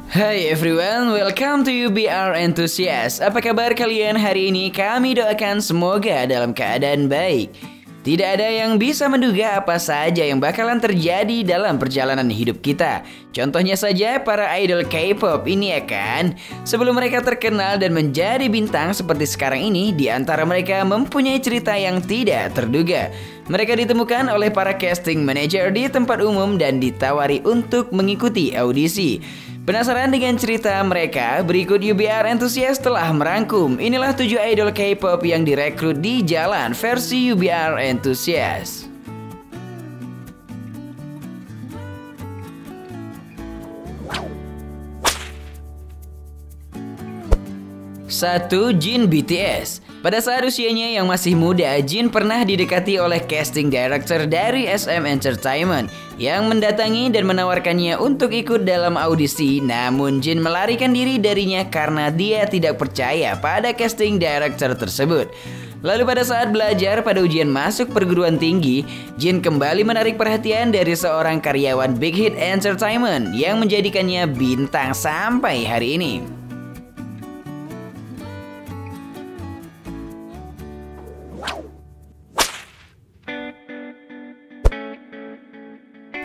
Hai everyone, welcome to UBR Enthusiast. Apa kabar kalian hari ini? Kami doakan semoga dalam keadaan baik. Tidak ada yang bisa menduga apa saja yang bakalan terjadi dalam perjalanan hidup kita. Contohnya saja para idol K-pop ini ya kan. Sebelum mereka terkenal dan menjadi bintang seperti sekarang ini, di antara mereka mempunyai cerita yang tidak terduga. Mereka ditemukan oleh para casting manager di tempat umum dan ditawari untuk mengikuti audisi. Penasaran dengan cerita mereka? Berikut UBR Enthusiast telah merangkum. Inilah 7 idol K-pop yang direkrut di jalan versi UBR Enthusiast. 1. Jin BTS. Pada saat usianya yang masih muda, Jin pernah didekati oleh casting director dari SM Entertainment yang mendatangi dan menawarkannya untuk ikut dalam audisi. Namun Jin melarikan diri darinya karena dia tidak percaya pada casting director tersebut. Lalu pada saat belajar pada ujian masuk perguruan tinggi, Jin kembali menarik perhatian dari seorang karyawan Big Hit Entertainment yang menjadikannya bintang sampai hari ini.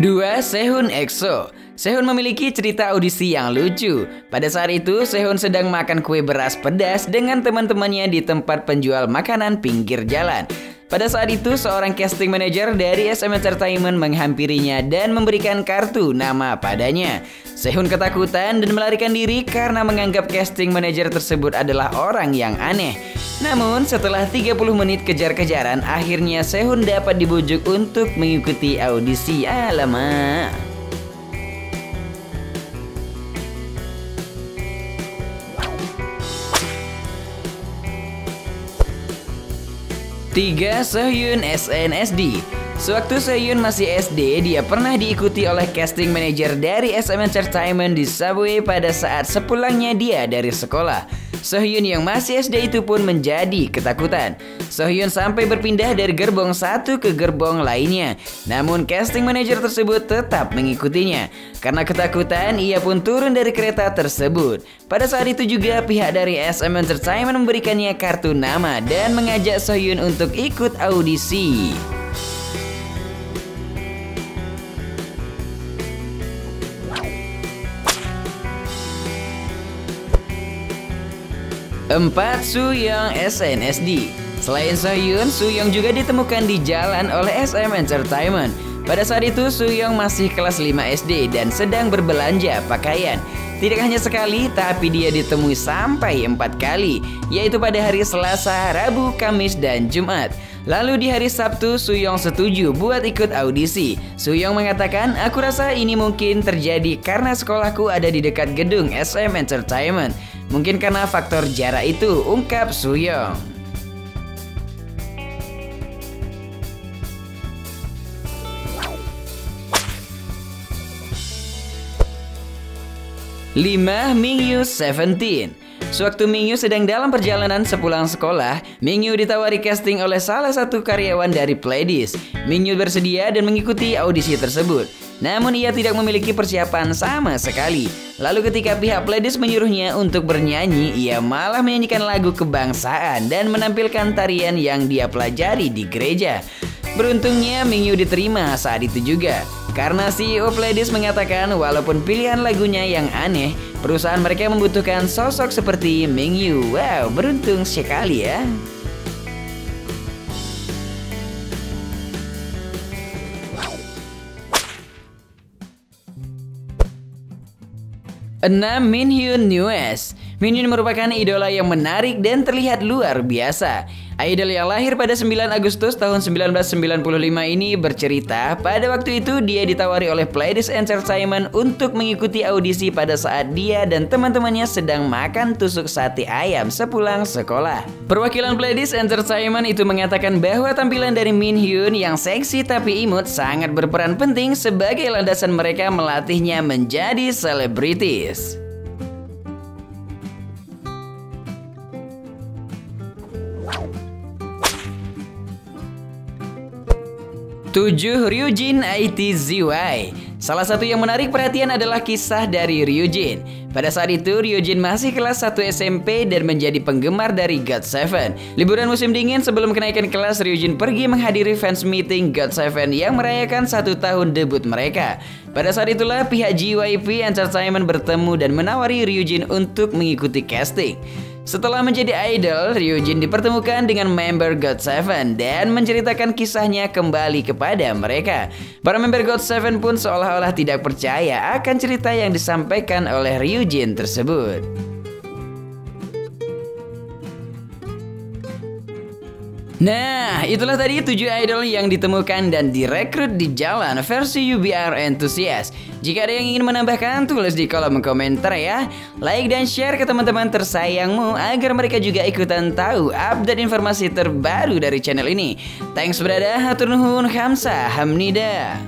2. Sehun EXO. Sehun memiliki cerita audisi yang lucu. Pada saat itu, Sehun sedang makan kue beras pedas dengan teman-temannya di tempat penjual makanan pinggir jalan. Pada saat itu, seorang casting manager dari SM Entertainment menghampirinya dan memberikan kartu nama padanya. Sehun ketakutan dan melarikan diri karena menganggap casting manager tersebut adalah orang yang aneh. Namun setelah 30 menit kejar-kejaran, akhirnya Sehun dapat dibujuk untuk mengikuti audisi. Alamak. 3. Sehyun SNSD. Sewaktu Sehyun masih SD, dia pernah diikuti oleh casting manager dari SM Entertainment di subway pada saat sepulangnya dia dari sekolah. Sehyun yang masih SD itu pun menjadi ketakutan. Sehyun sampai berpindah dari gerbong satu ke gerbong lainnya. Namun casting manager tersebut tetap mengikutinya. Karena ketakutan, ia pun turun dari kereta tersebut. Pada saat itu juga pihak dari SM Entertainment memberikannya kartu nama dan mengajak Sehyun untuk ikut audisi. 4. Sooyoung SNSD. Selain Sehyun, Sooyoung juga ditemukan di jalan oleh SM Entertainment. Pada saat itu Sooyoung masih kelas 5 SD dan sedang berbelanja pakaian. Tidak hanya sekali, tapi dia ditemui sampai 4 kali, yaitu pada hari Selasa, Rabu, Kamis, dan Jumat. Lalu di hari Sabtu, Sooyoung setuju buat ikut audisi. Sooyoung mengatakan, "Aku rasa ini mungkin terjadi karena sekolahku ada di dekat gedung SM Entertainment. Mungkin karena faktor jarak itu," ungkap Sooyoung. 5. Mingyu 17. Sewaktu Mingyu sedang dalam perjalanan sepulang sekolah, Mingyu ditawari casting oleh salah satu karyawan dari Pledis. Mingyu bersedia dan mengikuti audisi tersebut. Namun ia tidak memiliki persiapan sama sekali. Lalu ketika pihak Pledis menyuruhnya untuk bernyanyi, ia malah menyanyikan lagu kebangsaan dan menampilkan tarian yang dia pelajari di gereja. Beruntungnya Mingyu diterima saat itu juga. Karena CEO Pledis mengatakan walaupun pilihan lagunya yang aneh, perusahaan mereka membutuhkan sosok seperti Mingyu. Wow, beruntung sekali ya. 6. Minhyun Nues. Minhyun merupakan idola yang menarik dan terlihat luar biasa. Idol yang lahir pada 9 Agustus tahun 1995 ini bercerita pada waktu itu dia ditawari oleh Pledis Entertainment untuk mengikuti audisi pada saat dia dan teman-temannya sedang makan tusuk sate ayam sepulang sekolah. Perwakilan Pledis Entertainment itu mengatakan bahwa tampilan dari Minhyun yang seksi tapi imut sangat berperan penting sebagai landasan mereka melatihnya menjadi selebritis. 7. Ryujin ITZY. Salah satu yang menarik perhatian adalah kisah dari Ryujin. Pada saat itu, Ryujin masih kelas 1 SMP dan menjadi penggemar dari GOT7. Liburan musim dingin sebelum kenaikan kelas, Ryujin pergi menghadiri fans meeting GOT7 yang merayakan 1 tahun debut mereka. Pada saat itulah pihak JYP Entertainment bertemu dan menawari Ryujin untuk mengikuti casting. Setelah menjadi idol, Ryujin dipertemukan dengan member GOT7 dan menceritakan kisahnya kembali kepada mereka. Para member GOT7 pun seolah-olah tidak percaya akan cerita yang disampaikan oleh Ryujin tersebut. Nah, itulah tadi 7 idol yang ditemukan dan direkrut di jalan versi UBR Enthusiast. Jika ada yang ingin menambahkan, tulis di kolom komentar ya. Like dan share ke teman-teman tersayangmu agar mereka juga ikutan tahu update informasi terbaru dari channel ini. Thanks brother, hatur nuhun, kamsa, hamnida.